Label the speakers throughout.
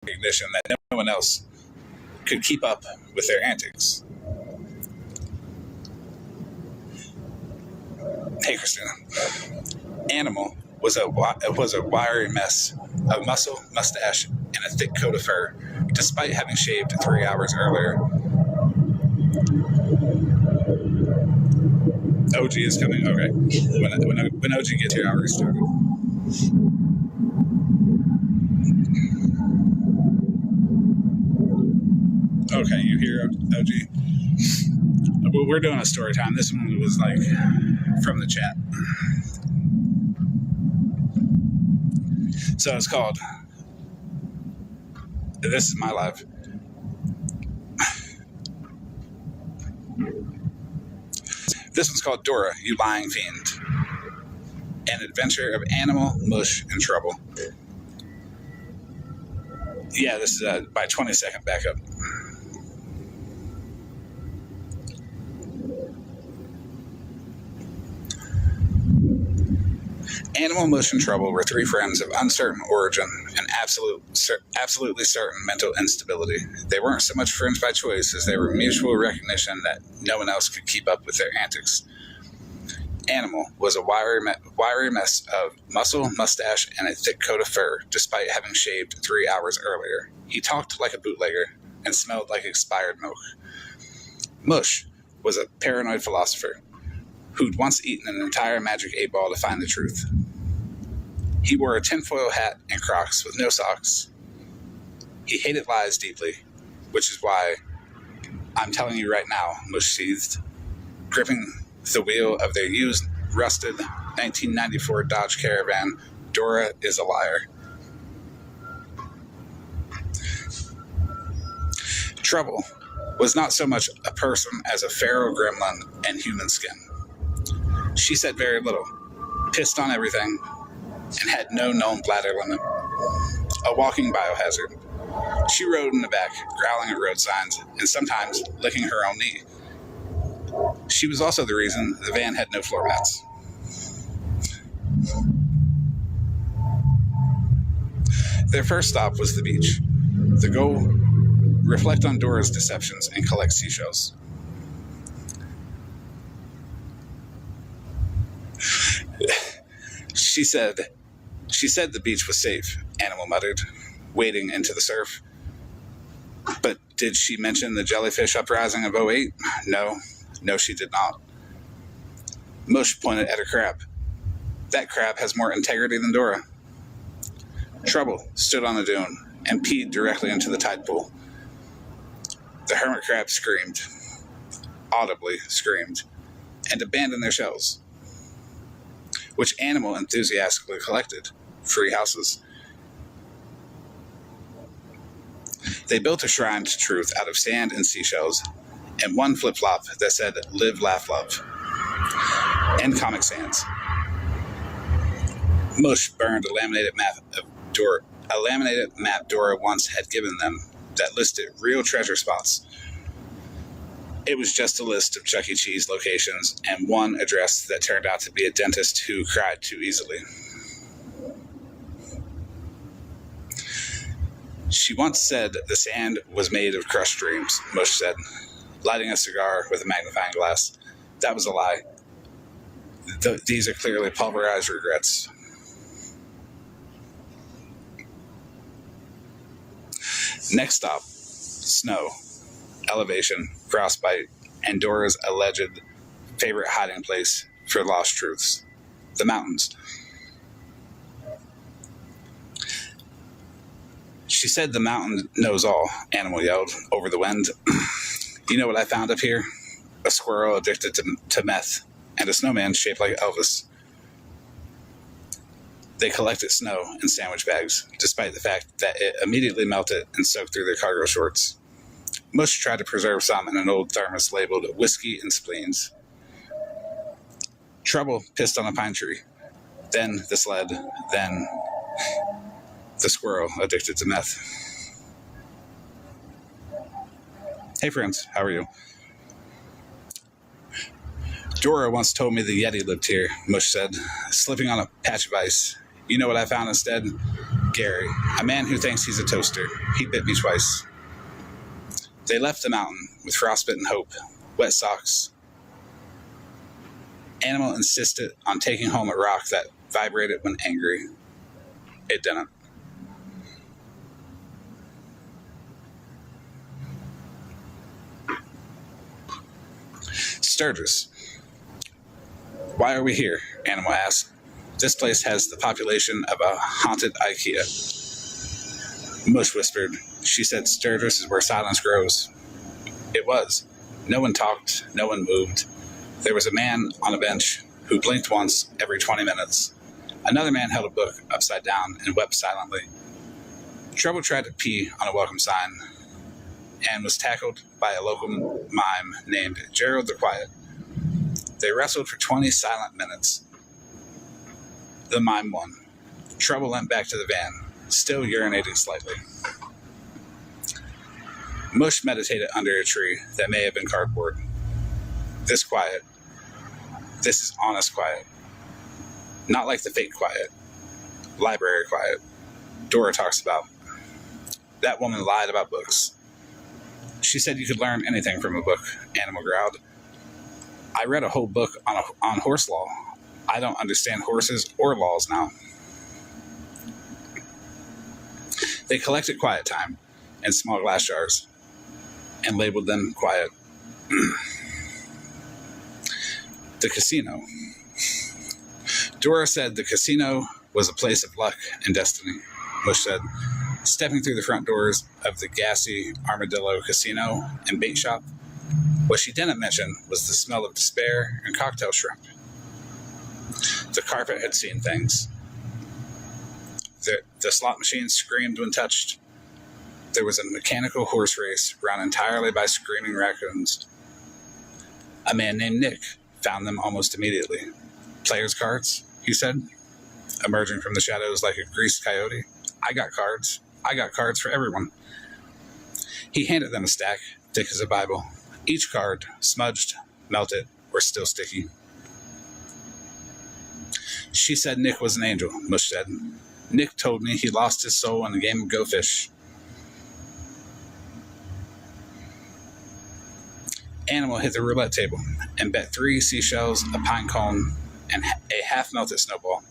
Speaker 1: recognition that no one else could keep up with their antics. Hey, Christina. Animal was a wiry mess of muscle, mustache, and a thick coat of fur, despite having shaved 3 hours earlier. OG is coming. Okay. When OG gets here, I'll restart it. Okay, you hear OG? Well, we're doing a story time. This one was like from the chat. So it's called This Is My Life. This one's called Dora, You Lying Fiend. An adventure of animal, mush, and trouble. Yeah, this is by 20-second backup. Animal, Mush, and Trouble were three friends of uncertain origin and absolutely certain mental instability. They weren't so much friends by choice as they were mutual recognition that no one else could keep up with their antics. Animal was a wiry mess of muscle, mustache, and a thick coat of fur, despite having shaved 3 hours earlier. He talked like a bootlegger and smelled like expired milk. Mush was a paranoid philosopher who'd once eaten an entire magic 8-ball to find the truth. He wore a tinfoil hat and Crocs with no socks. He hated lies deeply, which is why I'm telling you right now, Mush seethed, gripping the wheel of their used, rusted 1994 Dodge Caravan. Dora is a liar. Trouble was not so much a person as a feral gremlin and human skin. She said very little, pissed on everything, and had no known bladder limit. A walking biohazard. She rode in the back, growling at road signs, and sometimes licking her own knee. She was also the reason the van had no floor mats. Their first stop was the beach. The goal, reflect on Dora's deceptions and collect seashells. She said the beach was safe, Animal muttered, wading into the surf. But did she mention the jellyfish uprising of 08? No, she did not. Mush pointed at a crab. That crab has more integrity than Dora. Trouble stood on the dune and peed directly into the tide pool. The hermit crab screamed, audibly screamed, and abandoned their shells, which Animal enthusiastically collected. Free houses. They built a shrine to truth out of sand and seashells, and one flip-flop that said, "Live, laugh, love," and Comic Sans. Mush burned a laminated map Dora once had given them that listed real treasure spots. It was just a list of Chuck E. Cheese locations and one address that turned out to be a dentist who cried too easily. She once said the sand was made of crushed dreams, Mush said, lighting a cigar with a magnifying glass. That was a lie. These are clearly pulverized regrets. Next stop, snow, elevation, frostbite, and Dora's alleged favorite hiding place for lost truths, the mountains. She said the mountain knows all, Animal yelled over the wind. You know what I found up here? A squirrel addicted to meth and a snowman shaped like Elvis. They collected snow in sandwich bags, despite the fact that it immediately melted and soaked through their cargo shorts. Mush tried to preserve some in an old thermos labeled whiskey and spleens. Trouble pissed on a pine tree, then the sled, then the squirrel addicted to meth. Hey friends, how are you? Dora once told me the Yeti lived here, Mush said, slipping on a patch of ice. You know what I found instead? Gary, a man who thinks he's a toaster. He bit me twice. They left the mountain with frostbitten hope, wet socks. Animal insisted on taking home a rock that vibrated when angry. It didn't. Sturgis. Why are we here? Animal asked. This place has the population of a haunted IKEA. Mush whispered. She said Sturgis is where silence grows. It was. No one talked. No one moved. There was a man on a bench who blinked once every 20 minutes. Another man held a book upside down and wept silently. Trouble tried to pee on a welcome sign and was tackled by a local mime named Gerald the Quiet. They wrestled for 20 silent minutes. The mime won. Trouble went back to the van, still urinating slightly. Mush meditated under a tree that may have been cardboard. This quiet. This is honest quiet. Not like the fake quiet. Library quiet. Dora talks about. That woman lied about books. She said you could learn anything from a book, Animal growled. I read a whole book on horse law. I don't understand horses or laws now. They collected quiet time in small glass jars and labeled them quiet. The casino. Dora said the casino was a place of luck and destiny, Mush said, stepping through the front doors of the gassy Armadillo Casino and bait shop. What she didn't mention was the smell of despair and cocktail shrimp. The carpet had seen things. The slot machine screamed when touched. There was a mechanical horse race run entirely by screaming raccoons. A man named Nick found them almost immediately. Players' cards, he said, emerging from the shadows like a greased coyote. I got cards. I got cards for everyone. He handed them a stack, thick as a Bible. Each card, smudged, melted, or still sticky. She said Nick was an angel, Mush said. Nick told me he lost his soul in a game of Go Fish. Animal hit the roulette table and bet 3 seashells, a pine cone, and a half-melted snowball.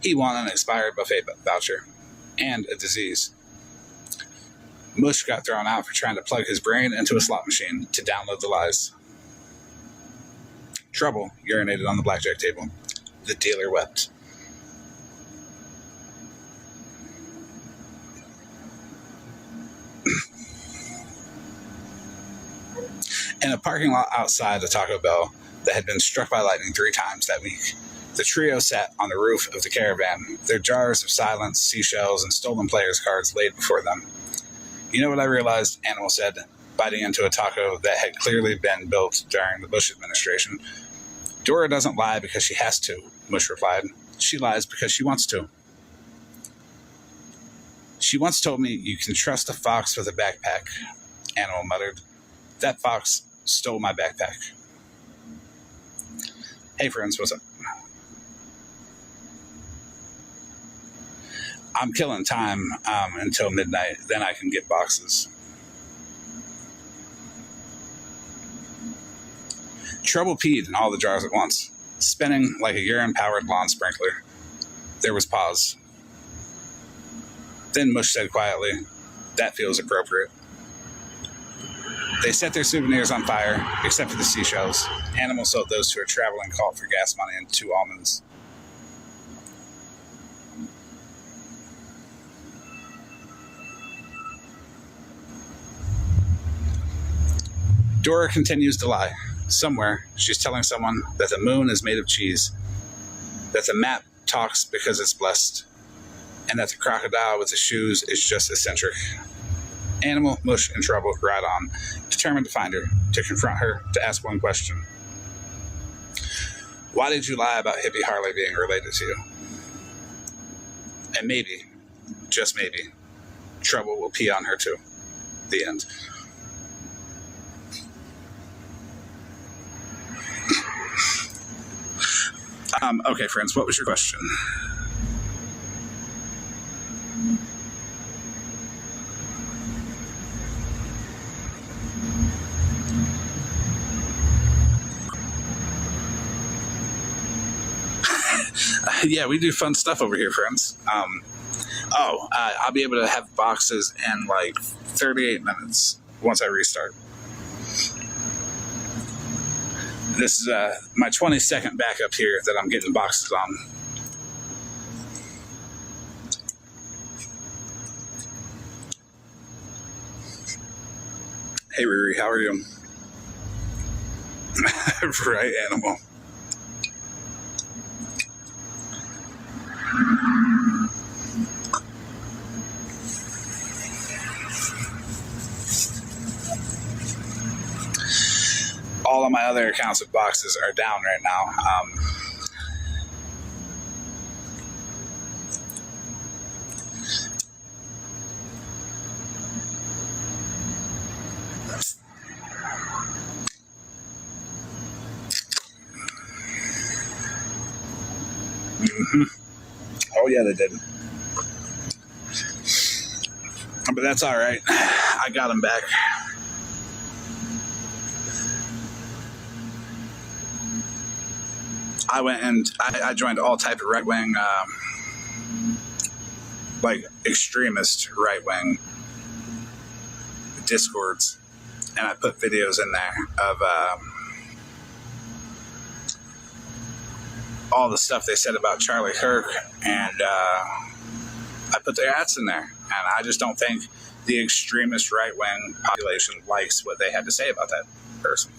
Speaker 1: He won an expired buffet voucher and a disease. Mush got thrown out for trying to plug his brain into a slot machine to download the lies. Trouble urinated on the blackjack table. The dealer wept. In a parking lot outside the Taco Bell that had been struck by lightning 3 times that week, the trio sat on the roof of the caravan, their jars of silence, seashells, and stolen players' cards laid before them. You know what I realized, Animal said, biting into a taco that had clearly been built during the Bush administration. Dora doesn't lie because she has to, Mush replied. She lies because she wants to. She once told me you can trust a fox with a backpack, Animal muttered. That fox stole my backpack. Hey friends, what's up? I'm killing time until midnight, then I can get boxes. Trouble peed in all the jars at once, spinning like a urine-powered lawn sprinkler. There was pause. Then Mush said quietly, that feels appropriate. They set their souvenirs on fire, except for the seashells. Animal sold those to a traveling cult for gas money and 2 almonds. Dora continues to lie. Somewhere, she's telling someone that the moon is made of cheese, that the map talks because it's blessed, and that the crocodile with the shoes is just eccentric. Animal, Mush, and Trouble ride on, determined to find her, to confront her, to ask one question. Why did you lie about Hippie Harley being related to you? And maybe, just maybe, Trouble will pee on her too. The end. Okay, friends, what was your question? yeah, we do fun stuff over here, friends. I'll be able to have boxes in like 38 minutes once I restart. This is my 20-second backup here that I'm getting boxes on. Hey Riri, how are you? Right, animal. All of my other accounts with boxes are down right now. Oh yeah, they did. But that's all right. I got them back. I went and I joined all type of right wing, like extremist right wing discords, and I put videos in there of all the stuff they said about Charlie Kirk, and I put their ads in there, and I just don't think the extremist right wing population likes what they had to say about that person.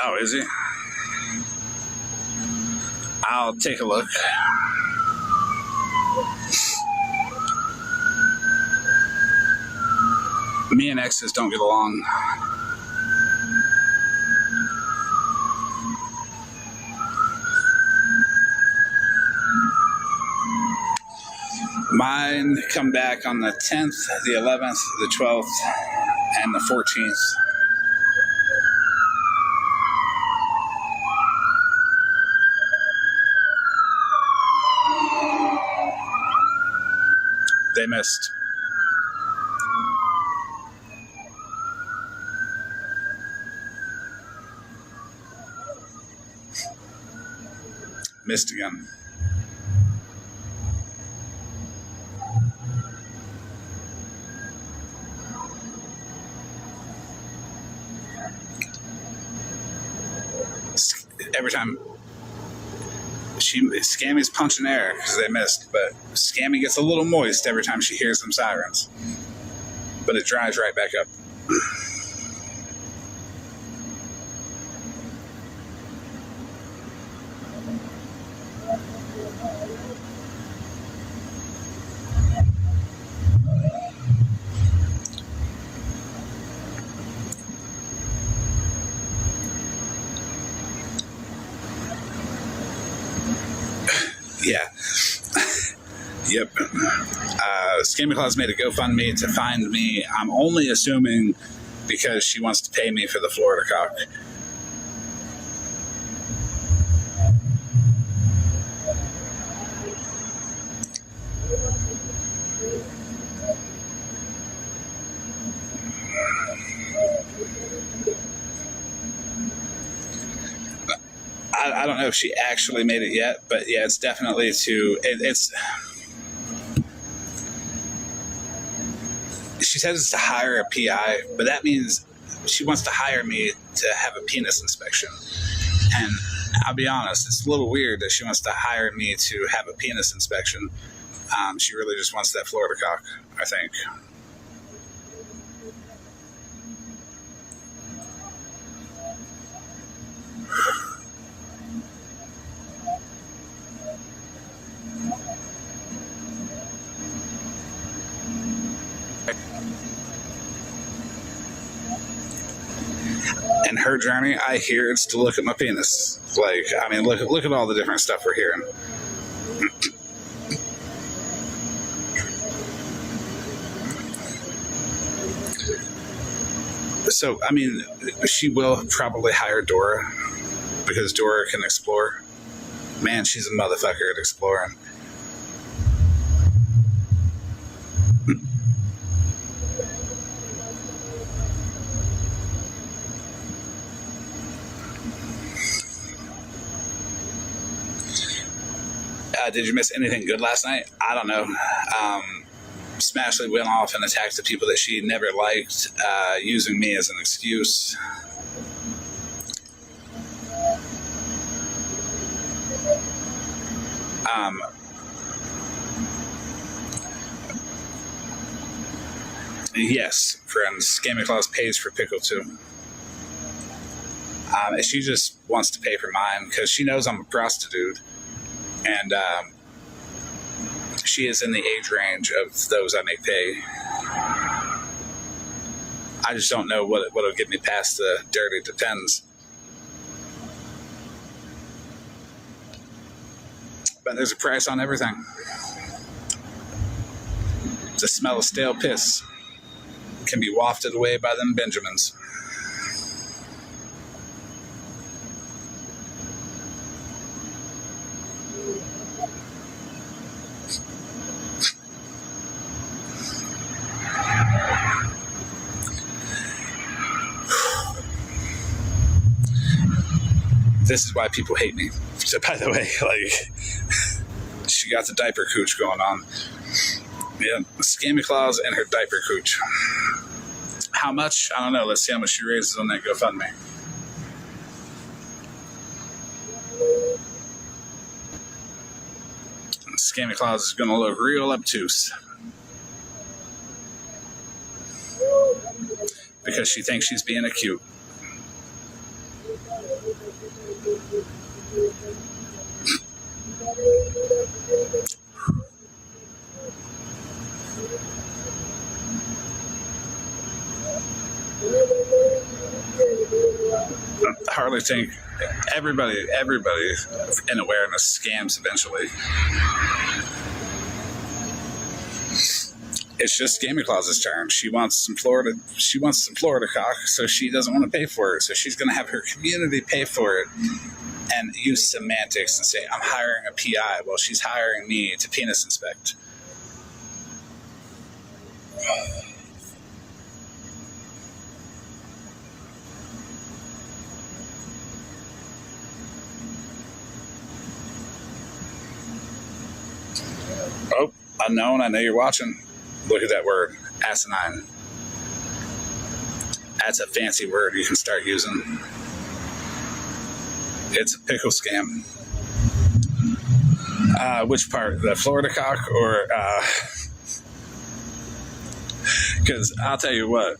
Speaker 1: Oh, is he? I'll take a look. Me and exes don't get along. Mine come back on the 10th, the 11th, the 12th, and the 14th. They missed. Missed again. Every time Scammy's punching air because they missed, but Scammy gets a little moist every time she hears them sirens, but it dries right back up. Yeah. Yep. Scammy Claus made a GoFundMe to find me. I'm only assuming because she wants to pay me for the Florida cock. I don't know if she actually made it yet, but yeah, it's definitely it's. She says it's to hire a PI, but that means she wants to hire me to have a penis inspection. And I'll be honest, it's a little weird that she wants to hire me to have a penis inspection. She really just wants that Florida cock, I think. And her journey, I hear it's to look at my penis. Like, I mean, look at all the different stuff we're hearing. So, I mean, she will probably hire Dora because Dora can explore. Man, she's a motherfucker at exploring. Did you miss anything good last night? I don't know. Smashley went off and attacked the people that she never liked, using me as an excuse. Yes, friends, Scammy Claus pays for Pickle too. She just wants to pay for mine because she knows I'm a prostitute, and she is in the age range of those I may pay. I just don't know what'll get me past the dirty depends. But there's a price on everything. The smell of stale piss can be wafted away by them Benjamins. This is why people hate me. So, by the way, like, she got the diaper cooch going on. Yeah, Scammy Claus and her diaper cooch. How much? I don't know. Let's see how much she raises on that GoFundMe. Scammy Claus is going to look real obtuse. Because she thinks she's being a cute. I hardly think everybody in awareness scams eventually. It's just Scammy Claus's turn. She wants some Florida cock, so she doesn't want to pay for it. So she's going to have her community pay for it and use semantics and say, I'm hiring a PI while she's hiring me to penis inspect. Oh, unknown, I know you're watching. Look at that word, asinine. That's a fancy word you can start using. It's a pickle scam. Which part? The Florida cock or... Because I'll tell you what.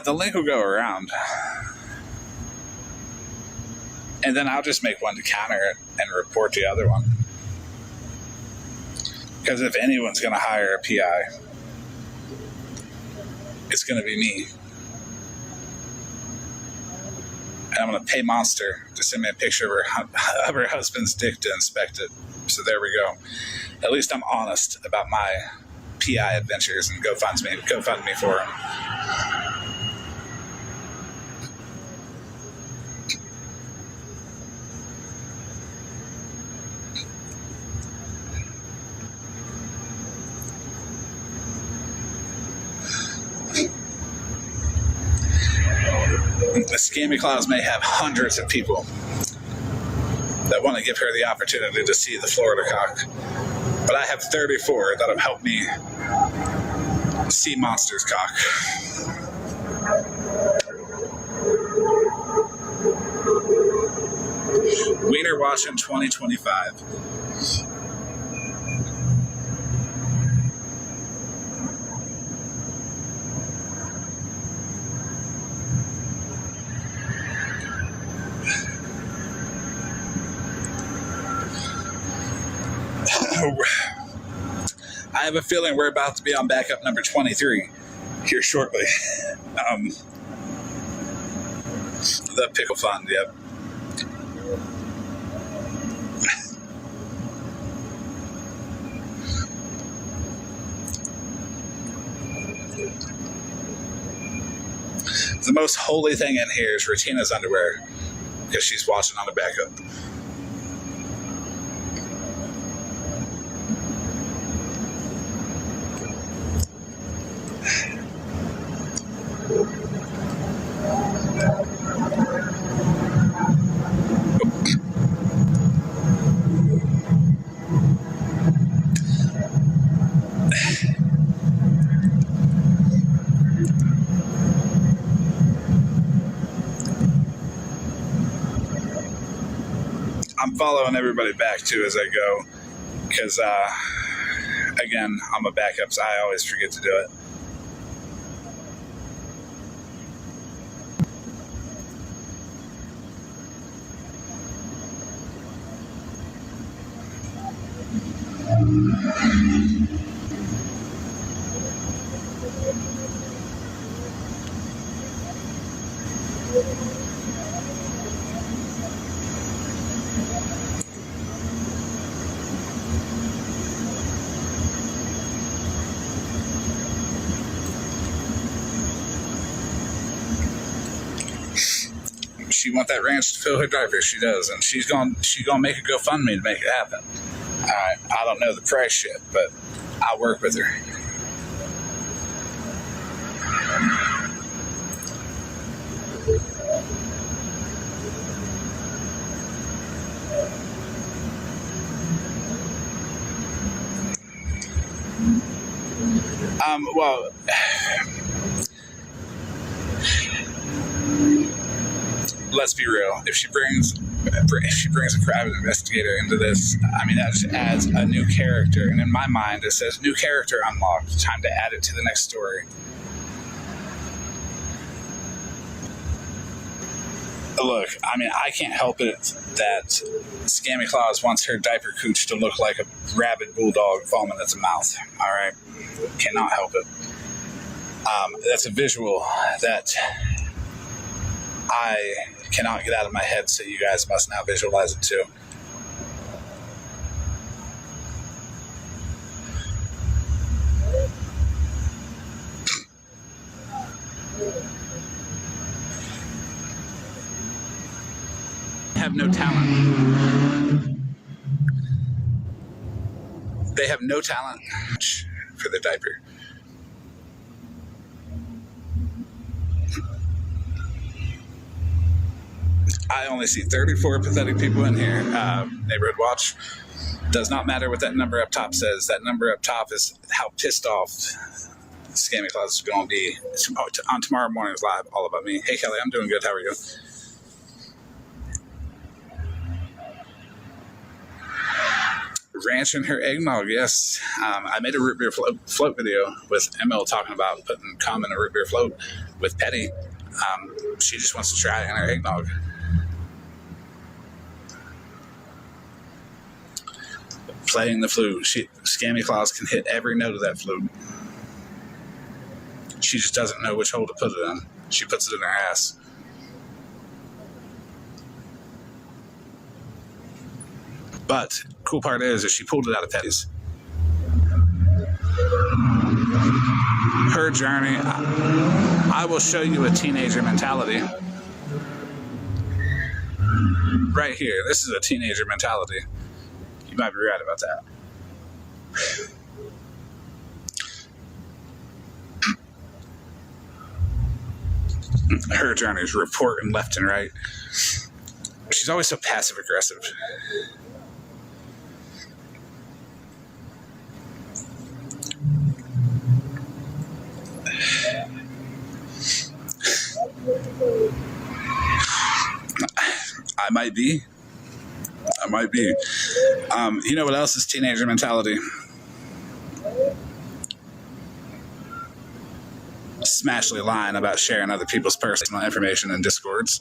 Speaker 1: The link will go around. And then I'll just make one to counter it and report the other one. Because if anyone's going to hire a PI, it's going to be me. And I'm going to pay Monster to send me a picture of her husband's dick to inspect it. So there we go. At least I'm honest about my PI adventures and GoFundMe for him. The Scammy Claus may have hundreds of people that want to give her the opportunity to see the Florida cock, but I have 34 that have helped me see Monster's cock. Wiener Washington 2025. I have a feeling we're about to be on backup number 23 here shortly. The Pickle Fund, yep. The most holy thing in here is Retina's underwear because she's watching on the backup. I'm following everybody back too as I go, because again, I'm a backup, so I always forget to do it. She want that ranch to fill her diapers. She does, and she's gonna make a GoFundMe to make it happen. I don't know the price yet, but I'll work with her. Well, let's be real. If she brings a private investigator into this, I mean, that just adds a new character. And in my mind, it says new character unlocked. Time to add it to the next story. Look, I mean, I can't help it that Scammy Claus wants her diaper cooch to look like a rabid bulldog foaming at the mouth. All right? Cannot help it. That's a visual that I cannot get out of my head, so you guys must now visualize it too. Have no talent. They have no talent for the diaper. I only see 34 pathetic people in here. Neighborhood Watch. Does not matter what that number up top says. That number up top is how pissed off Scammy Claus is going to be on tomorrow morning's live. All About Me. Hey, Kelly, I'm doing good. How are you? Ranch in her eggnog, yes. I made a root beer float video with ML talking about putting cum in a root beer float with Petty. She just wants to try it in her eggnog. Playing the flute. Scammy Claus can hit every note of that flute. She just doesn't know which hole to put it in. She puts it in her ass. But cool part is she pulled it out of Petty's. Her journey, I will show you a teenager mentality. Right here, this is a teenager mentality. You might be right about that. Her journey is reporting left and right. She's always so passive aggressive. I might be. You know what else is teenager mentality? Smashly lying about sharing other people's personal information in Discords.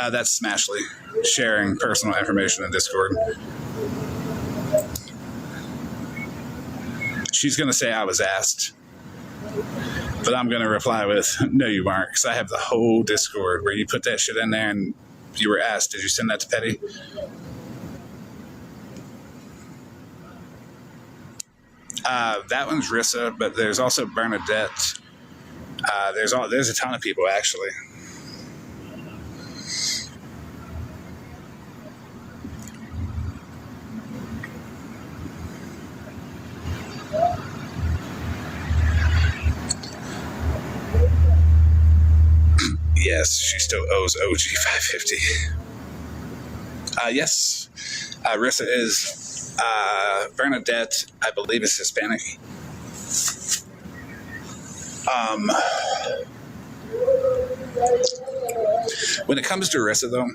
Speaker 1: That's Smashly, sharing personal information in Discord. She's going to say I was asked, but I'm going to reply with, no, you weren't, because I have the whole Discord where you put that shit in there and you were asked, did you send that to Petty? That one's Rissa, but there's also Bernadette. There's a ton of people, actually. Yes, she still owes OG 550. Yes, Rissa is Bernadette, I believe, is Hispanic. When it comes to Rissa, though,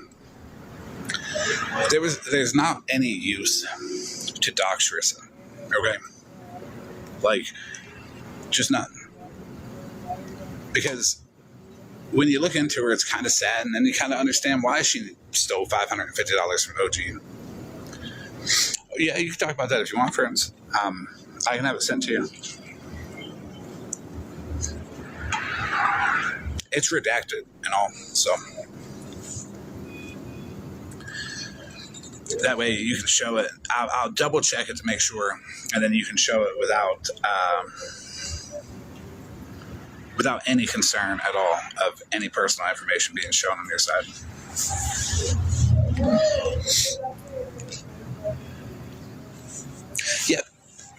Speaker 1: there's not any use to dox Rissa. Okay, like just none, because when you look into her, it's kind of sad, and then you kind of understand why she stole $550 from OG. Yeah, you can talk about that if you want, friends. I can have it sent to you. It's redacted and all, so that way you can show it. I'll double check it to make sure, and then you can show it without any concern at all of any personal information being shown on your side. Yep,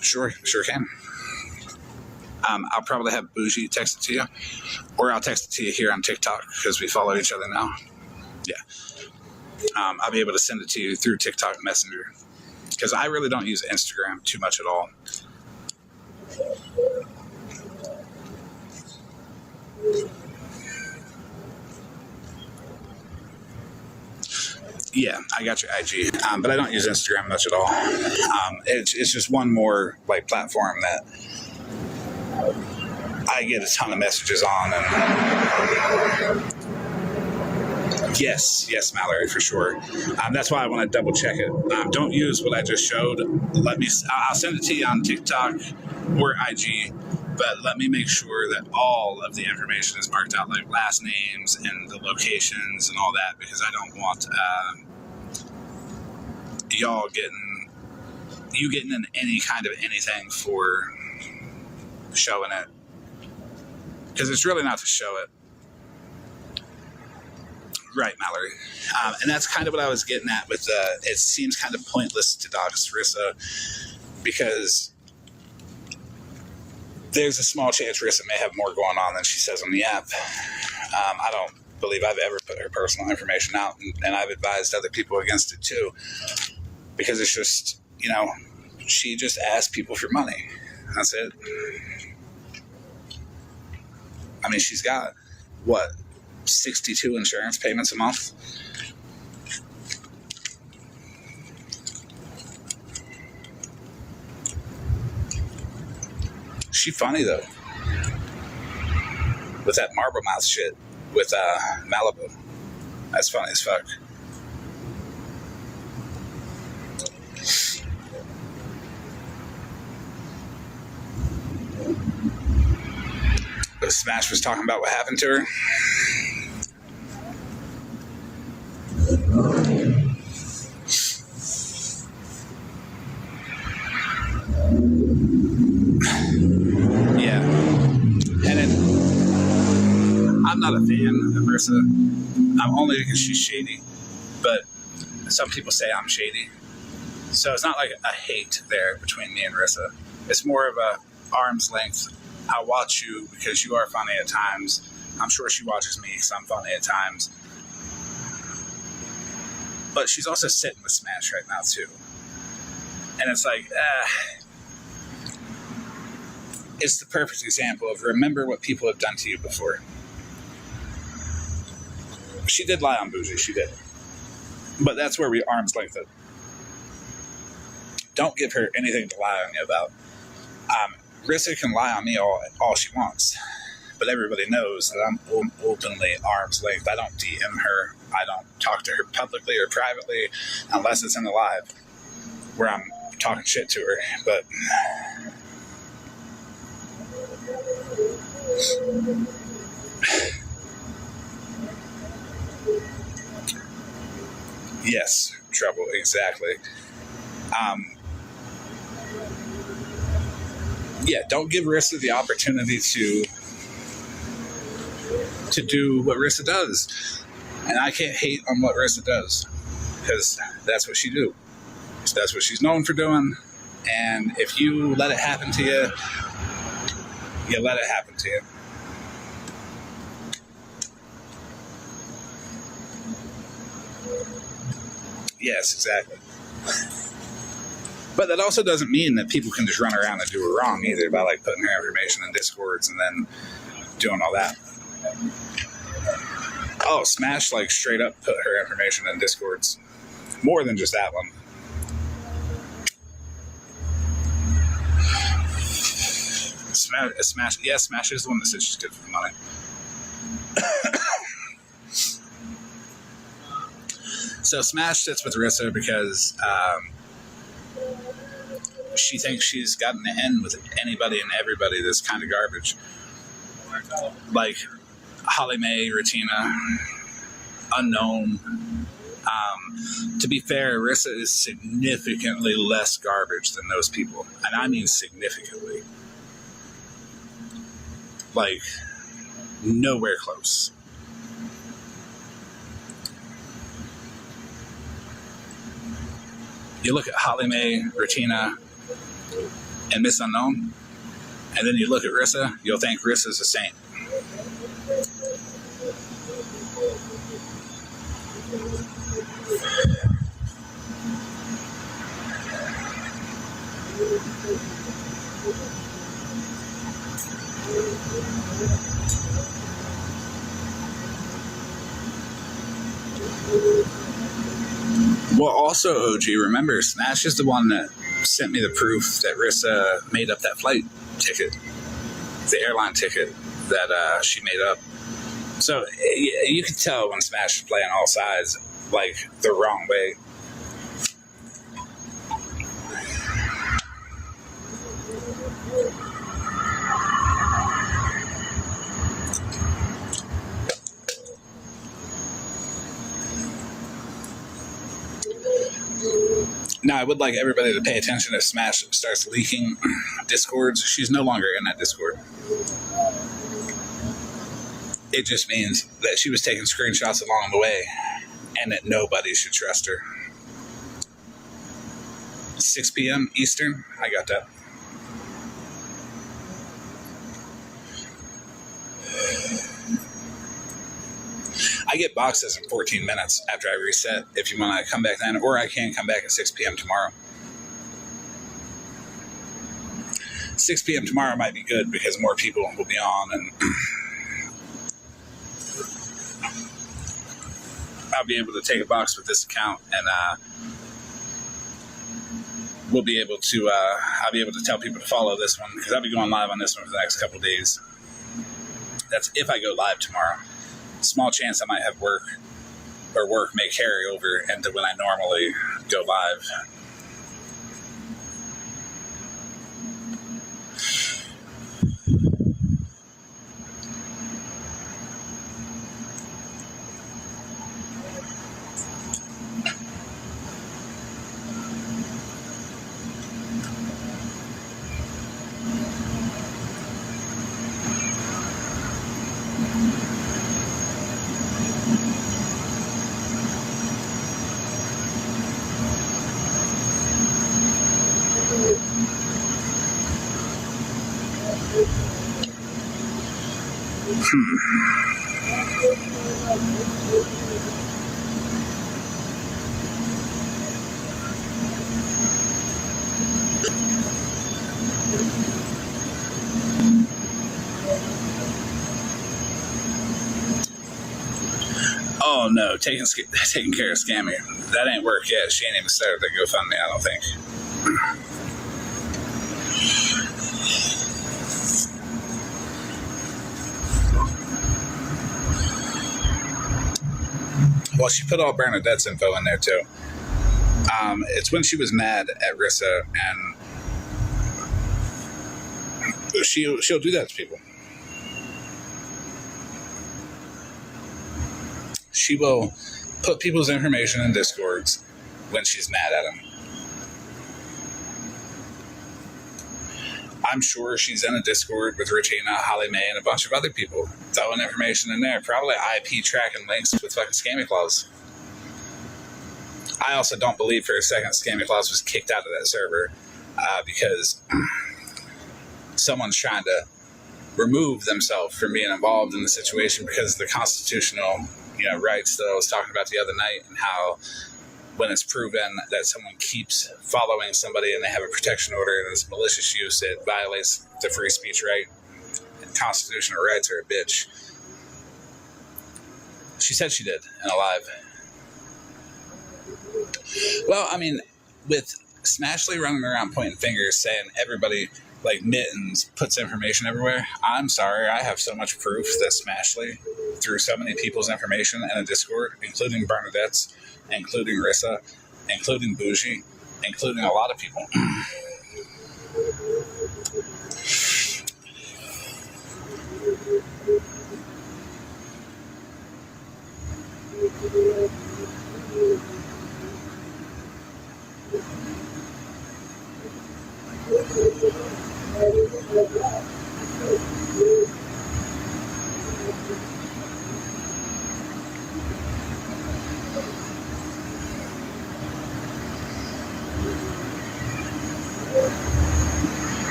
Speaker 1: sure can. I'll probably have Bougie text it to you, or I'll text it to you here on TikTok because we follow each other now. Yeah. I'll be able to send it to you through TikTok Messenger because I really don't use Instagram too much at all. Yeah, I got your IG, but I don't use Instagram much at all. It's just one more like platform that I get a ton of messages on. And yes, Mallory, for sure. That's why I want to double check it. Don't use what I just showed. I'll send it to you on TikTok or IG, but let me make sure that all of the information is marked out, like last names and the locations and all that, because I don't want y'all getting in any kind of anything for showing it, because it's really not to show it. Right, Mallory. And that's kind of what I was getting at with it seems kind of pointless to dox Rissa because there's a small chance Rissa may have more going on than she says on the app. I don't believe I've ever put her personal information out, and I've advised other people against it too, because it's just, she just asks people for money. That's it. I mean, she's got, 62 insurance payments a month? She funny, though. With that marble mouth shit with Malibu. That's funny as fuck. But Smash was talking about what happened to her. Yeah. And then I'm not a fan of Rissa. Only because she's shady. But some people say I'm shady. So it's not like a hate there between me and Rissa. It's more of a arm's length. I'll watch you because you are funny at times. I'm sure she watches me because I'm funny at times. But she's also sitting with Smash right now, too. And it's like, it's the perfect example of remember what people have done to you before. She did lie on Bougie, she did. But that's where we arm's length it. Don't give her anything to lie on you about. Rissa can lie on me all she wants, but everybody knows that I'm openly arm's length. I don't DM her. I don't talk to her publicly or privately unless it's in the live where I'm talking shit to her. But yes, trouble, exactly. Yeah, don't give Rissa the opportunity to do what Rissa does. And I can't hate on what Rissa does because that's what she do. That's what she's known for doing. And if you let it happen to you, you let it happen to you. Yes, exactly. But that also doesn't mean that people can just run around and do it wrong either by like putting their information in Discords and then doing all that. Oh, Smash like straight up put her information in Discords. More than just that one. Smash, yeah, Smash is the one that said she's good for the money. So Smash sits with Rissa because she thinks she's gotten the end with anybody and everybody that's kind of garbage. Like Holly Mae, Retina, Unknown. To be fair, Rissa is significantly less garbage than those people. And I mean significantly. Like, nowhere close. You look at Holly Mae, Retina, and Miss Unknown, and then you look at Rissa, you'll think Rissa's a saint. Well, also, OG, remember, Smash is the one that sent me the proof that Rissa made up that flight ticket, the airline ticket that she made up. So you can tell when Smash is playing all sides, like, the wrong way. Now, I would like everybody to pay attention if Smash starts leaking Discords. She's no longer in that Discord. It just means that she was taking screenshots along the way and that nobody should trust her. 6 p.m. Eastern, I got that. I get boxes in 14 minutes after I reset if you want to come back then, or I can come back at 6 p.m. tomorrow. 6 p.m. tomorrow might be good because more people will be on and I'll be able to take a box with this account and we'll be able to, I'll be able to tell people to follow this one because I'll be going live on this one for the next couple of days. That's if I go live tomorrow. Small chance I might have work, or work may carry over into when I normally go live. Oh no, taking care of Scammy. That ain't work yet. She ain't even started that GoFundMe, I don't think. Well, she put all Bernadette's info in there too. It's when she was mad at Rissa, and she'll do that to people. She will put people's information in Discords when she's mad at them. I'm sure she's in a Discord with Regina, Holly Mae, and a bunch of other people throwing information in there. Probably IP tracking links with fucking Scammy Claus. I also don't believe for a second Scammy Claus was kicked out of that server because someone's trying to remove themselves from being involved in the situation because of the constitutional rights that I was talking about the other night and how when it's proven that someone keeps following somebody and they have a protection order and it's malicious use, it violates the free speech right, and constitutional rights are a bitch. She said she did in a live. Well, I mean, with Smashley running around pointing fingers saying everybody, like Mittens, puts information everywhere, I'm sorry, I have so much proof that Smashley threw so many people's information in a Discord, including Bernadette's, including Rissa, including Bougie, including a lot of people.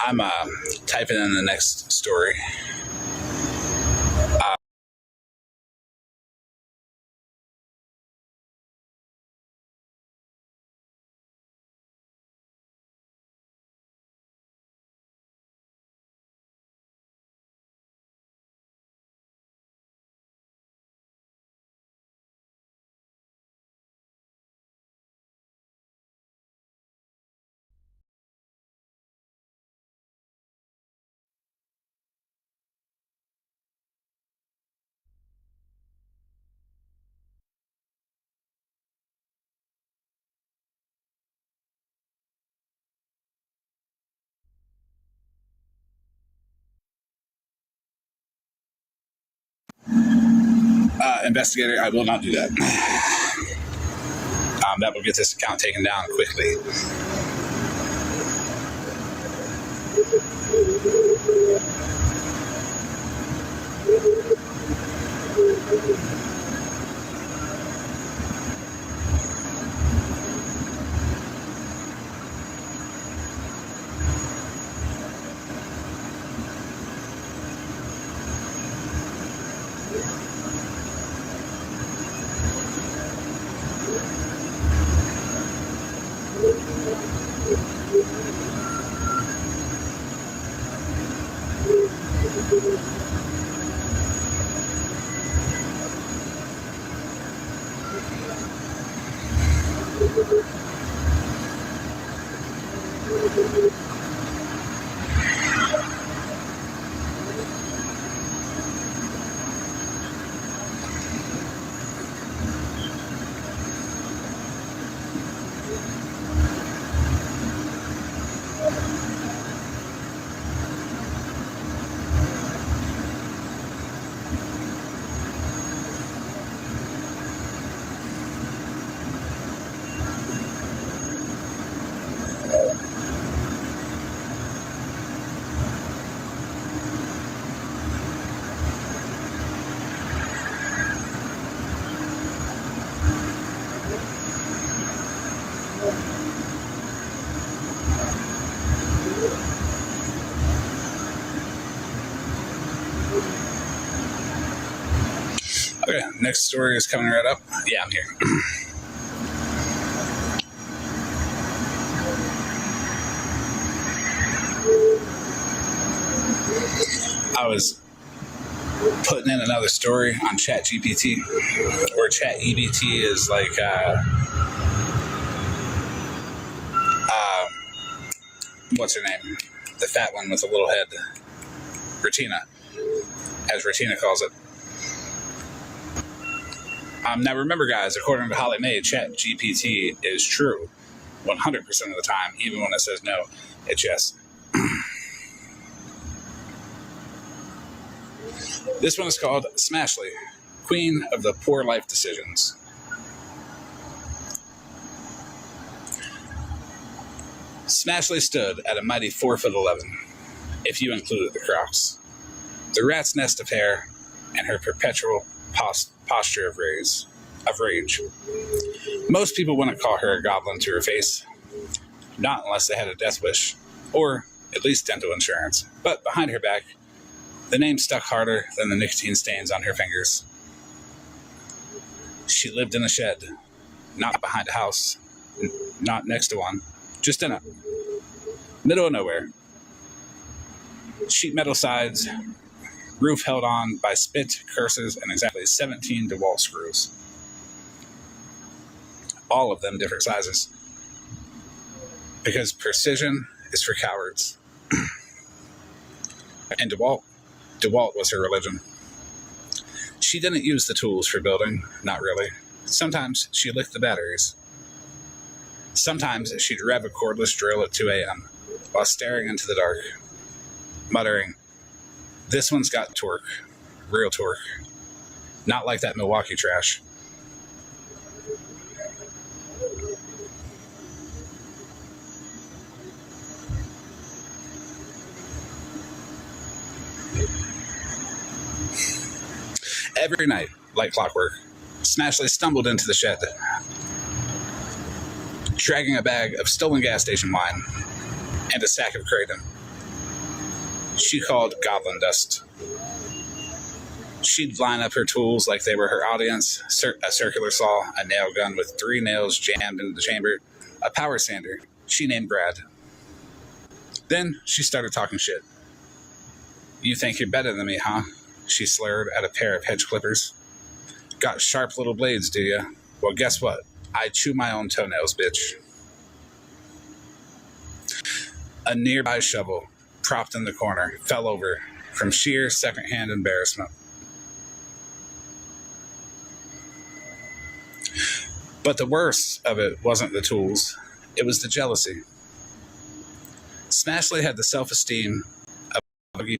Speaker 1: I'm typing in the next story. Investigator, I will not do that. That will get this account taken down quickly. Okay, next story is coming right up. Yeah, I'm here. I was putting in another story on ChatGPT, or ChatEBT is like what's her name? The fat one with a little head. Retina, as Retina calls it. Now remember, guys, according to Holly Mae, ChatGPT is true 100% of the time, even when it says no, it's yes. This one is called Smashley, Queen of the Poor Life Decisions. Smashley stood at a mighty 4'11", if you included the Crocs, the rat's nest of hair, and her perpetual posture of raise. of rage. Most people wouldn't call her a goblin to her face, not unless they had a death wish, or at least dental insurance. But behind her back, the name stuck harder than the nicotine stains on her fingers. She lived in a shed, not behind a house, not next to one, just in it. Middle of nowhere. Sheet metal sides, roof held on by spit, curses, and exactly 17 DeWalt screws. All of them different sizes. Because precision is for cowards. And DeWalt was her religion. She didn't use the tools for building, not really. Sometimes she licked the batteries. Sometimes she'd rev a cordless drill at 2 a.m. while staring into the dark, muttering, "This one's got torque, real torque, not like that Milwaukee trash." Every night, like clockwork, Smashley stumbled into the shed, dragging a bag of stolen gas station wine and a sack of Kratom. She called goblin dust. She'd line up her tools like they were her audience: a circular saw, a nail gun with 3 nails jammed into the chamber, a power sander she named Brad. Then she started talking shit. "You think you're better than me, huh?" She slurred at a pair of hedge clippers. "Got sharp little blades, do ya? Well, guess what? I chew my own toenails, bitch." A nearby shovel, propped in the corner, fell over from sheer secondhand embarrassment. But the worst of it wasn't the tools, it was the jealousy. Smashley had the self-esteem of a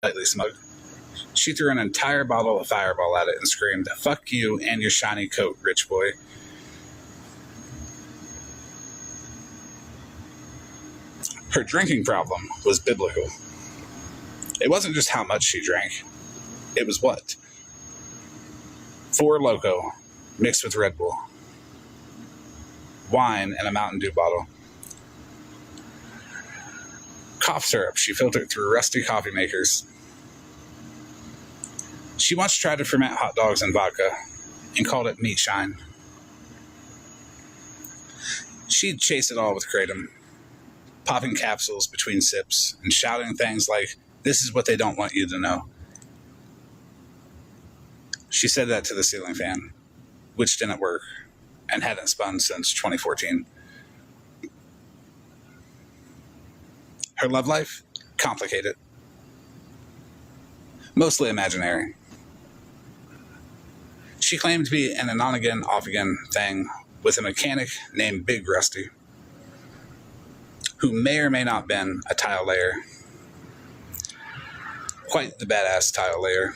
Speaker 1: slightly smug. She threw an entire bottle of Fireball at it and screamed, "Fuck you and your shiny coat, rich boy." Her drinking problem was biblical. It wasn't just how much she drank. It was what? 4 Loko mixed with Red Bull. Wine in a Mountain Dew bottle. Cough syrup she filtered through rusty coffee makers. She once tried to ferment hot dogs in vodka and called it meat shine. She'd chase it all with Kratom, popping capsules between sips and shouting things like, "This is what they don't want you to know." She said that to the ceiling fan, which didn't work and hadn't spun since 2014. Her love life? Complicated. Mostly imaginary. She claimed to be an on-again, off-again thing with a mechanic named Big Rusty, who may or may not have been a tile layer. Quite the badass tile layer.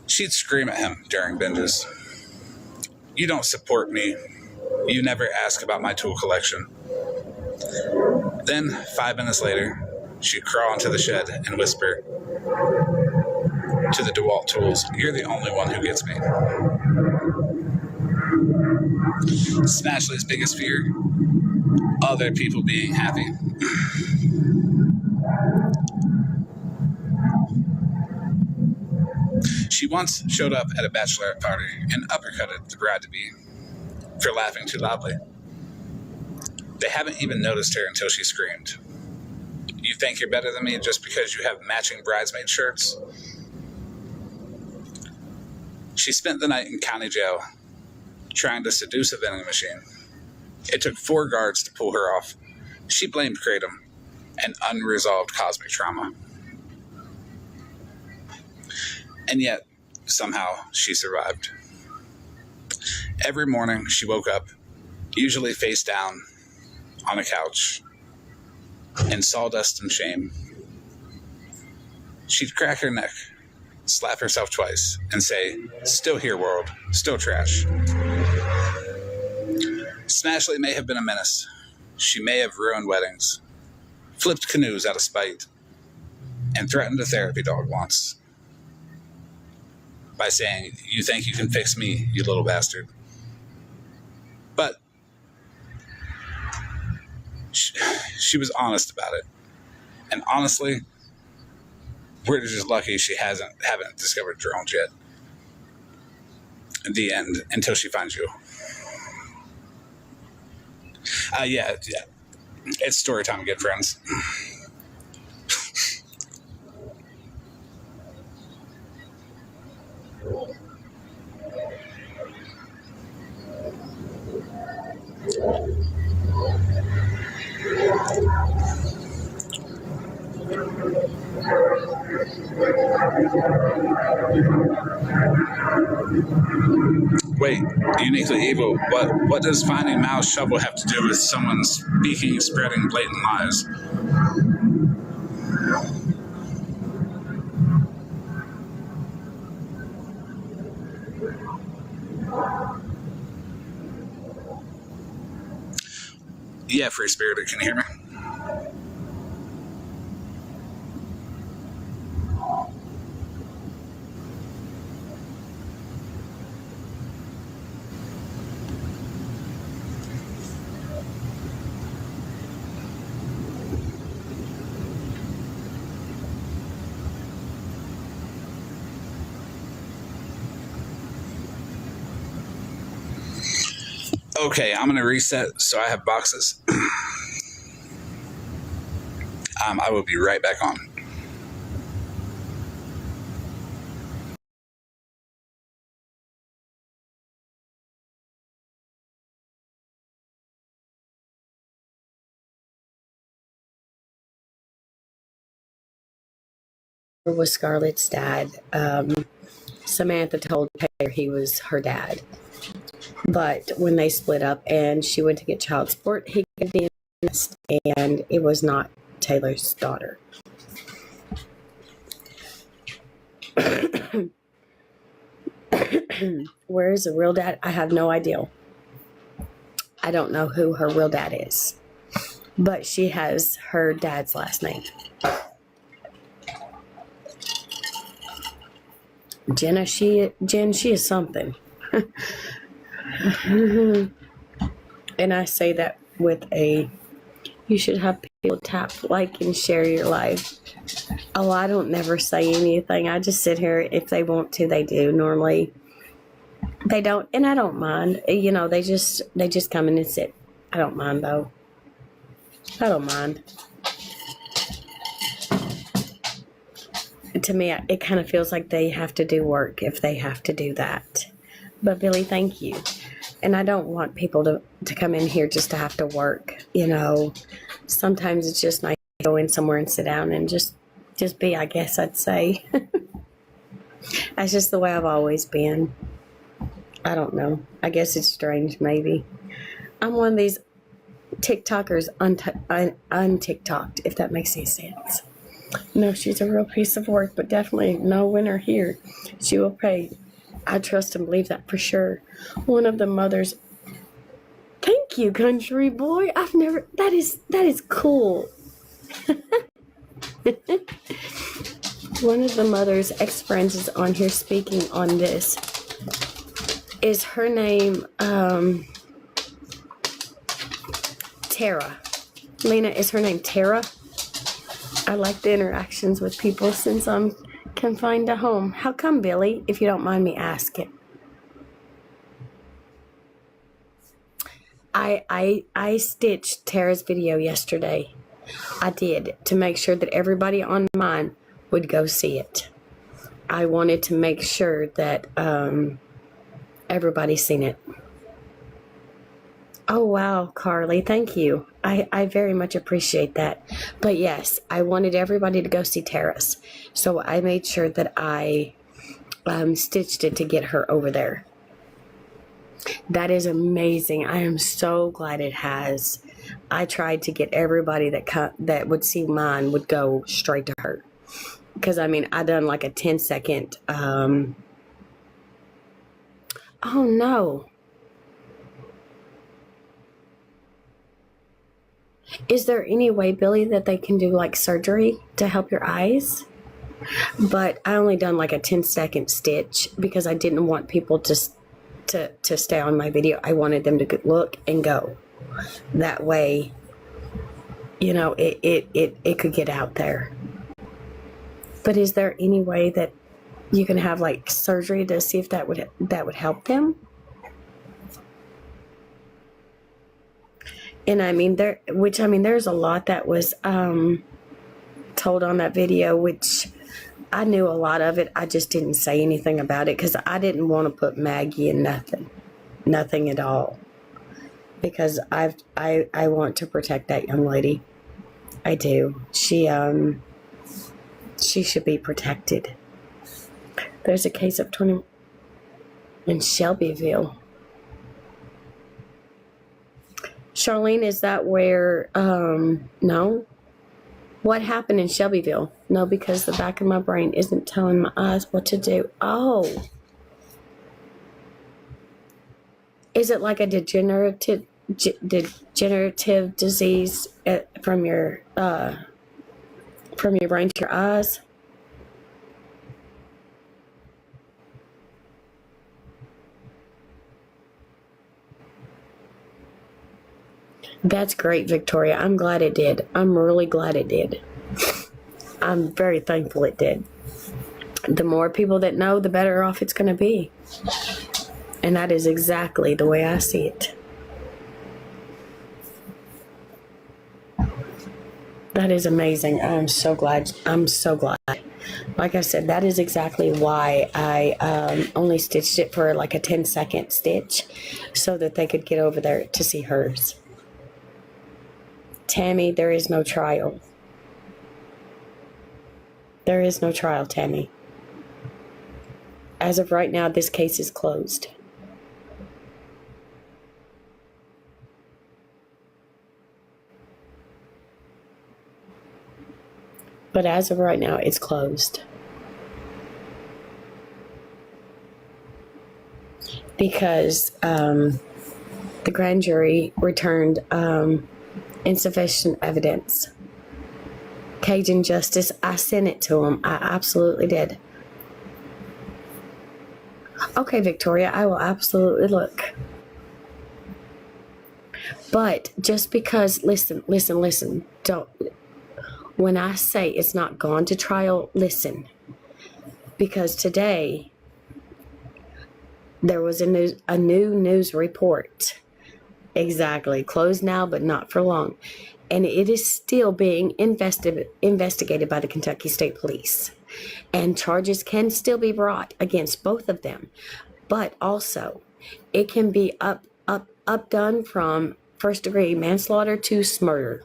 Speaker 1: She'd scream at him during binges. "You don't support me. You never ask about my tool collection." Then, 5 minutes later, she'd crawl into the shed and whisper to the DeWalt tools, "You're the only one who gets me." Smashley's biggest fear? Other people being happy. She once showed up at a bachelorette party and uppercutted the bride-to-be for laughing too loudly. They haven't even noticed her until she screamed, "You think you're better than me just because you have matching bridesmaid shirts?" She spent the night in county jail, trying to seduce a vending machine. It took 4 guards to pull her off, She blamed Kratom and unresolved cosmic trauma. And yet, somehow, she survived. Every morning, she woke up, usually face down, on a couch, in sawdust and shame. She'd crack her neck, slap herself twice, and say, "Still here, world. Still trash." Smashley may have been a menace. She may have ruined weddings, flipped canoes out of spite, and threatened a therapy dog once by saying, "You think you can fix me, you little bastard." But she was honest about it. And honestly, we're just lucky she haven't discovered drones yet. The end, until she finds you. Yeah. It's story time again, friends. Wait, uniquely evil. What does finding Mao's shovel have to do with someone speaking, spreading blatant lies? Yeah, Free Spirited, can you hear me? Okay, I'm going to reset so I have boxes. I will be right back on.
Speaker 2: Was Scarlett's dad. Samantha told Taylor he was her dad. But when they split up and she went to get child support, he got the invest, and it was not Taylor's daughter. Where is the real dad? I have no idea. I don't know who her real dad is. But she has her dad's last name. Jen, she is something. And I say that with you should have people tap, like, and share your life. Oh, I don't never say anything. I just sit here. If they want to, they do. Normally, they don't, and I don't mind. You know, they just come in and sit. I don't mind, though. I don't mind. To me, it kind of feels like they have to do work if they have to do that. But Billy, thank you. And I don't want people to come in here just to have to work. You know, sometimes it's just nice to go in somewhere and sit down and just be, I guess I'd say. That's just the way I've always been. I don't know. I guess it's strange, maybe. I'm one of these TikTokers un-TikToked, if that makes any sense. No, she's a real piece of work, but definitely no winner here. She will pay. I trust and believe that for sure. One of the mothers. Thank you, country boy. That is cool. One of the mother's ex-friends is on here speaking on this. Is her name Tara? Lena, is her name Tara? I like the interactions with people since I'm confined to home. How come, Billy, if you don't mind me asking? I stitched Tara's video yesterday. I did, to make sure that everybody on mine would go see it. I wanted to make sure that everybody's seen it. Oh, wow, Carly, thank you. I very much appreciate that. But yes, I wanted everybody to go see Terrace. So I made sure that I stitched it to get her over there. That is amazing. I am so glad it has. I tried to get everybody that would see mine would go straight to her. Because, I mean, I done like a 10-second. Oh, no. Is there any way, Billy, that they can do like surgery to help your eyes? But I only done like a 10-second stitch because I didn't want people to stay on my video. I wanted them to look and go. That way, you know, it could get out there. But is there any way that you can have like surgery to see if that would help them? And I mean, there's a lot that was told on that video, which I knew a lot of it. I just didn't say anything about it because I didn't want to put Maggie in nothing at all. Because I want to protect that young lady. I do. She should be protected. There's a case of 20 in Shelbyville. Charlene, is that where, no? What happened in Shelbyville? No, because the back of my brain isn't telling my eyes what to do. Oh. Is it like a degenerative disease from your brain to your eyes? That's great, Victoria. I'm glad it did. I'm really glad it did. I'm very thankful it did. The more people that know, the better off it's going to be. And that is exactly the way I see it. That is amazing. I'm so glad. I'm so glad. Like I said, that is exactly why I only stitched it for like a 10-second stitch so that they could get over there to see hers. Tammy, there is no trial. There is no trial, Tammy. As of right now, this case is closed. But as of right now, it's closed. Because the grand jury returned insufficient evidence. Cajun Justice, I sent it to him. I absolutely did. Okay, Victoria, I will absolutely look. But just because, listen, don't. When I say it's not gone to trial, listen. Because today, there was a new news report. Exactly. Closed now, but not for long. And it is still being investigated by the Kentucky State Police. And charges can still be brought against both of them. But also, it can be up done from first-degree manslaughter to murder.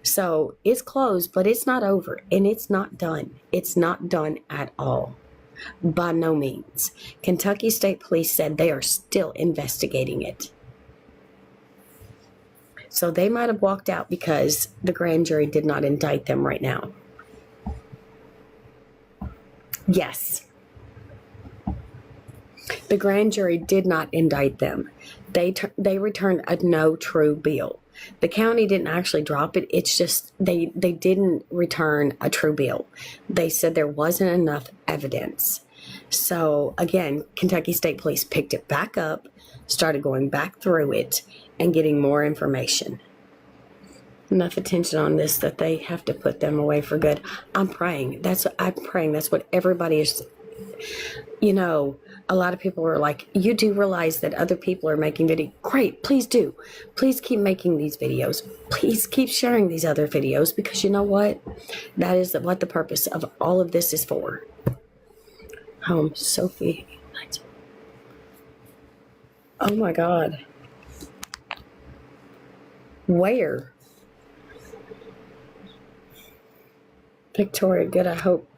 Speaker 2: So it's closed, but it's not over, and it's not done. It's not done at all. By no means. Kentucky State Police said they are still investigating it. So they might have walked out because the grand jury did not indict them right now. Yes. The grand jury did not indict them. They returned a no true bill. The county didn't actually drop it. It's just they didn't return a true bill. They said there wasn't enough evidence. So again, Kentucky State Police picked it back up, started going back through it, and getting more information. Enough attention on this that they have to put them away for good. I'm praying. That's what everybody is. You know, a lot of people are like, you do realize that other people are making videos. Great, please do. Please keep making these videos. Please keep sharing these other videos, because you know what? That is what the purpose of all of this is for. Sophie. Oh my God. Where? Victoria, good. I hope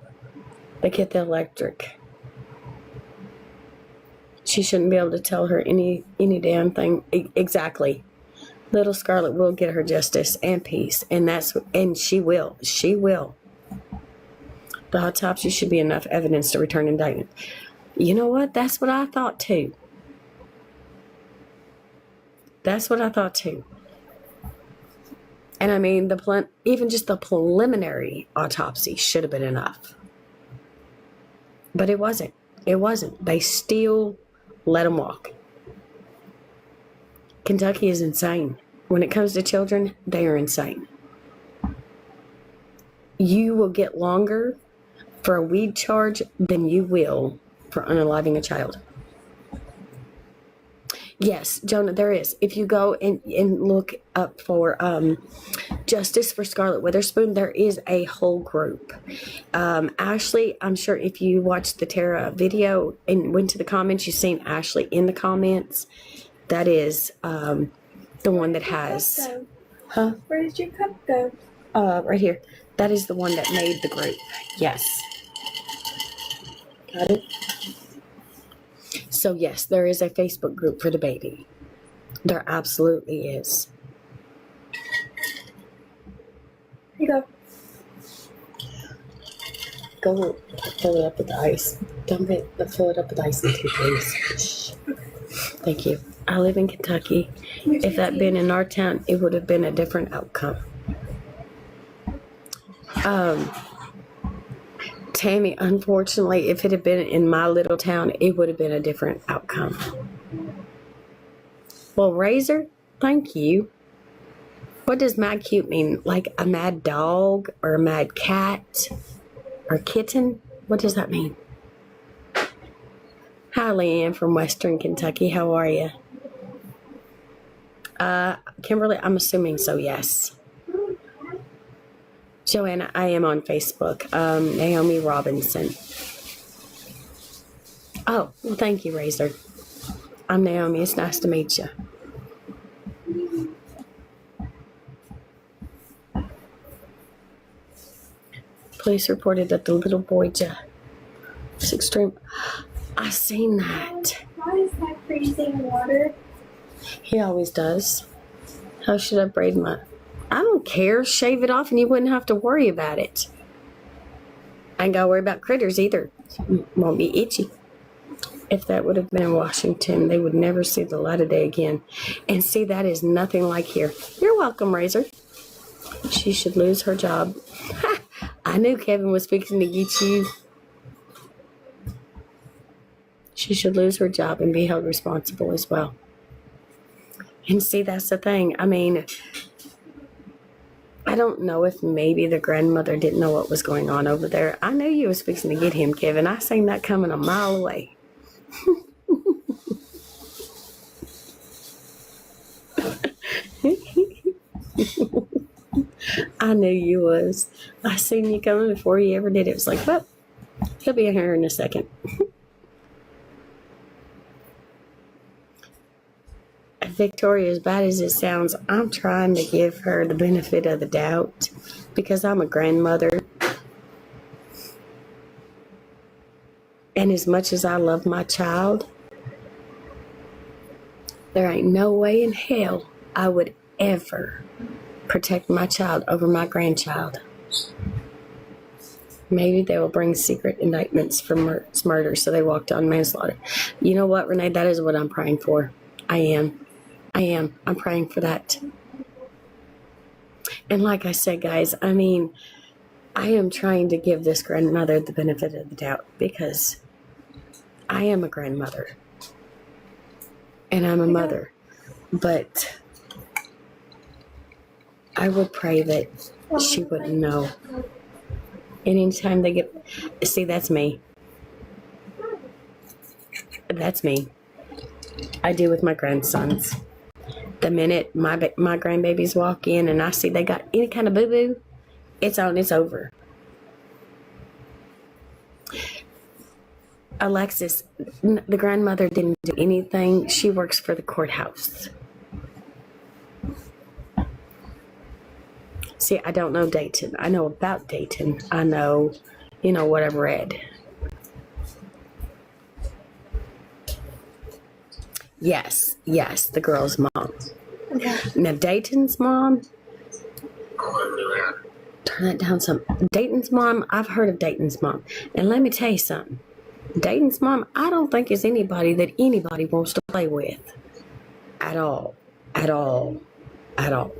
Speaker 2: they get the electric. She shouldn't be able to tell her any damn thing. Exactly. Little Scarlett will get her justice and peace, and she will. She will. The autopsy should be enough evidence to return indictment. You know what? That's what I thought too. That's what I thought too. And I mean, even just the preliminary autopsy should have been enough. But it wasn't. It wasn't. They still let them walk. Kentucky is insane. When it comes to children, they are insane. You will get longer for a weed charge than you will for unaliving a child. Yes, Jonah, there is. If you go and look up for Justice for Scarlett Witherspoon, there is a whole group. Ashley, I'm sure if you watched the Tara video and went to the comments, you've seen Ashley in the comments. That is the one that has... Huh?
Speaker 3: Where did your cup go?
Speaker 2: Right here. That is the one that made the group. Yes. Got it? So yes, there is a Facebook group for the baby. There absolutely is.
Speaker 3: Here you go.
Speaker 2: Go fill it up with ice. Dump it, fill it up with ice too, please. Shh. Thank you. I live in Kentucky. If that been in our town, it would have been a different outcome. Tammy, unfortunately, if it had been in my little town, it would have been a different outcome. Well, Razor, thank you. What does mad cute mean? Like a mad dog or a mad cat or kitten? What does that mean? Hi, Leanne from Western Kentucky. How are you? Kimberly, I'm assuming so, yes. Joanna, I am on Facebook. Naomi Robinson. Oh, well, thank you, Razor. I'm Naomi. It's nice to meet you. Police reported that the little boy was extreme. I seen that.
Speaker 3: Why is that freezing water?
Speaker 2: He always does. How should I braid my... I don't care. Shave it off and you wouldn't have to worry about it. I ain't got to worry about critters either. Won't be itchy. If that would have been in Washington, they would never see the light of day again. And see, that is nothing like here. You're welcome, Razor. She should lose her job. I knew Kevin was fixing to get you. She should lose her job and be held responsible as well. And see, that's the thing. I mean, I don't know if maybe the grandmother didn't know what was going on over there. I knew you was fixing to get him, Kevin. I seen that coming a mile away. I knew you was. I seen you coming before you ever did it. It was like, well, he'll be in here in a second. Victoria, as bad as it sounds, I'm trying to give her the benefit of the doubt because I'm a grandmother. And as much as I love my child, there ain't no way in hell I would ever protect my child over my grandchild. Maybe they will bring secret indictments for murder, so they walked on manslaughter. You know what, Renee? That is what I'm praying for. I am. I'm praying for that. And like I said, guys, I mean, I am trying to give this grandmother the benefit of the doubt because I am a grandmother. And I'm a mother. But I would pray that she wouldn't know. And anytime they get... See, that's me. That's me. I do with my grandsons. The minute my grandbabies walk in and I see they got any kind of boo-boo, it's on, it's over. Alexis, the grandmother didn't do anything. She works for the courthouse. See, I don't know Dayton. I know about Dayton. I know, what I've read. Yes, the girl's mom.
Speaker 3: Okay.
Speaker 2: Now, Dayton's mom, turn that down some. Dayton's mom, I've heard of Dayton's mom. And let me tell you something. Dayton's mom, I don't think is anybody that anybody wants to play with. At all. At all. At all.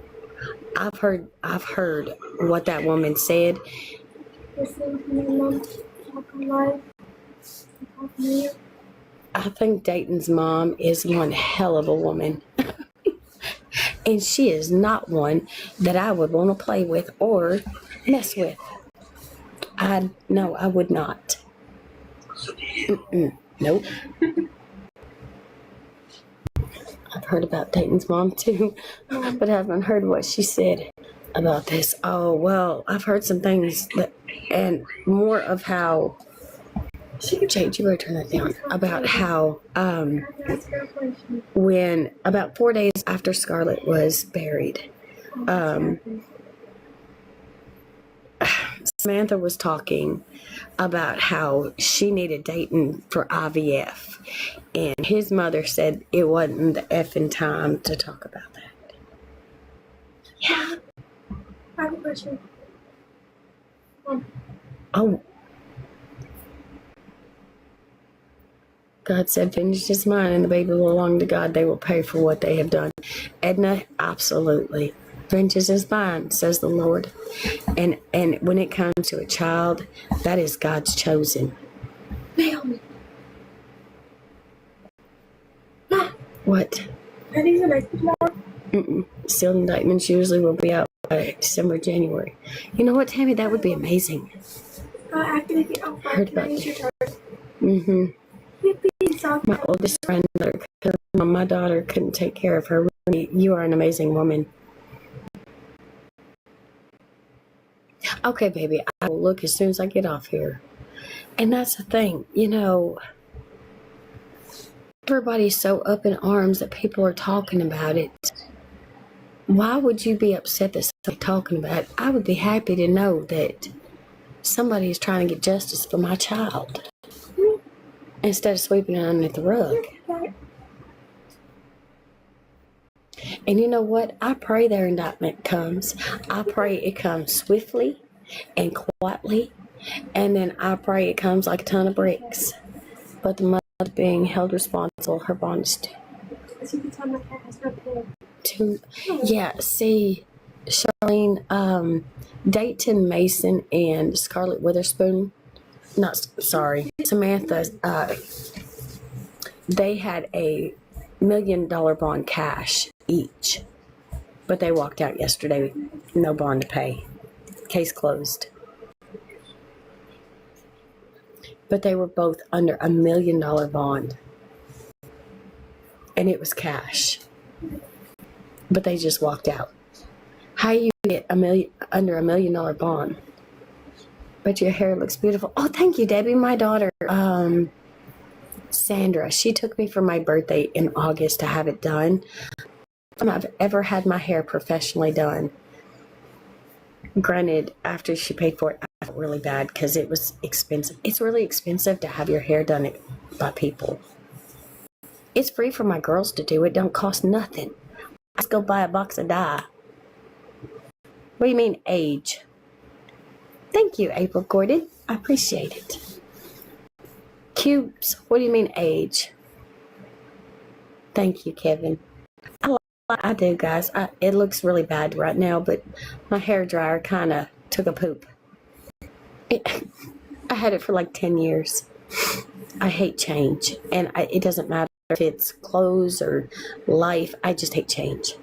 Speaker 2: I've heard what that woman said.
Speaker 3: Listening to my mom talk live. Talk to you.
Speaker 2: I think Dayton's mom is one hell of a woman. And she is not one that I would want to play with or mess with. No, I would not. Nope. I've heard about Dayton's mom too, but I haven't heard what she said about this. Oh, well, I've heard some things and more of how, Jade, you better turn that down, about how,
Speaker 3: That's your question.
Speaker 2: when about 4 days after Scarlett was buried, Samantha was talking about how she needed Dayton for IVF, and his mother said it wasn't the effing time to talk about that. Yeah.
Speaker 3: I have a question.
Speaker 2: Oh. God said, vengeance is mine, and the baby will belong to God. They will pay for what they have done. Edna, absolutely. Vengeance is mine, says the Lord. And when it comes to a child, that is God's chosen.
Speaker 3: Naomi.
Speaker 2: What?
Speaker 3: Are these arrested tomorrow?
Speaker 2: Sealed indictments usually will be out by December, January. You know what, Tammy? That would be amazing.
Speaker 3: After they get off,
Speaker 2: Heard
Speaker 3: can I
Speaker 2: about
Speaker 3: use your charge?
Speaker 2: Mm-hmm.
Speaker 3: Yippee, soft.
Speaker 2: My oldest granddaughter, my daughter couldn't take care of her. Really, you are an amazing woman. Okay, baby, I will look as soon as I get off here. And that's the thing, everybody's so up in arms that people are talking about it. Why would you be upset that somebody's talking about it? I would be happy to know that somebody is trying to get justice for my child instead of sweeping it underneath the rug. And you know what? I pray their indictment comes. I pray it comes swiftly and quietly. And then I pray it comes like a ton of bricks. But the mother being held responsible, her bond is
Speaker 3: As you can tell, my cat has no tail.
Speaker 2: yeah, see, Charlene, Dayton Mason and Scarlett Witherspoon, Samantha, they had a $1 million bond cash each, but they walked out yesterday with no bond to pay. Case closed. But they were both under $1 million bond, and it was cash. But they just walked out. How you get under $1 million bond? But your hair looks beautiful. Oh, thank you, Debbie. My daughter, Sandra, she took me for my birthday in August to have it done. I've ever had my hair professionally done. Granted, after she paid for it, I felt really bad because it was expensive. It's really expensive to have your hair done by people. It's free for my girls to do. It don't cost nothing. I just go buy a box of dye. What do you mean age? Thank you, April Gordon. I appreciate it. Cubes. What do you mean age? Thank you, Kevin. I do, guys. It looks really bad right now, but my hair dryer kind of took a poop. I had it for like 10 years. I hate change, and it doesn't matter if it's clothes or life. I just hate change.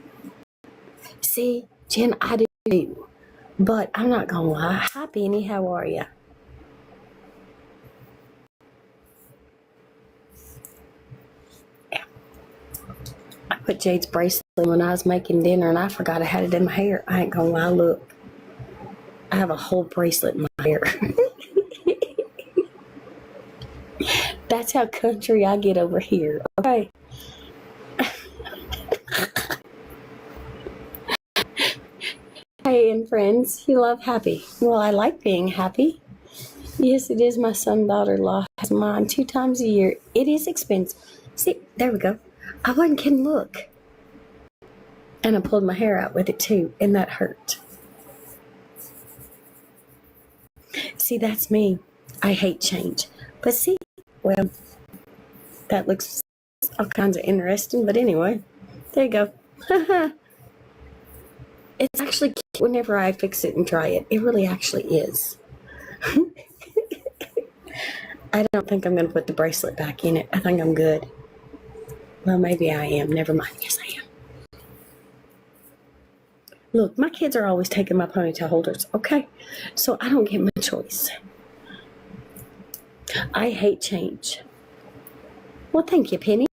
Speaker 2: See, Jen, I do too, but I'm not gonna lie. Hi, Beanie. How are you? I put Jade's bracelet when I was making dinner, and I forgot I had it in my hair. I ain't gonna lie. Look, I have a whole bracelet in my hair. That's how country I get over here. Okay. Hey, and friends, you love happy. Well, I like being happy. Yes, it is. My son, daughter-in-law has mine 2 times a year. It is expensive. See, there we go. I wasn't kidding. Look. And I pulled my hair out with it too, and that hurt. See, that's me. I hate change. But see, well, that looks all kinds of interesting. But anyway, there you go. It's actually cute whenever I fix it and try it. It really actually is. I don't think I'm going to put the bracelet back in it. I think I'm good. Well, maybe I am. Never mind. Yes, I am. Look, my kids are always taking my ponytail holders, okay? So I don't get my choice. I hate change. Well, thank you, Penny.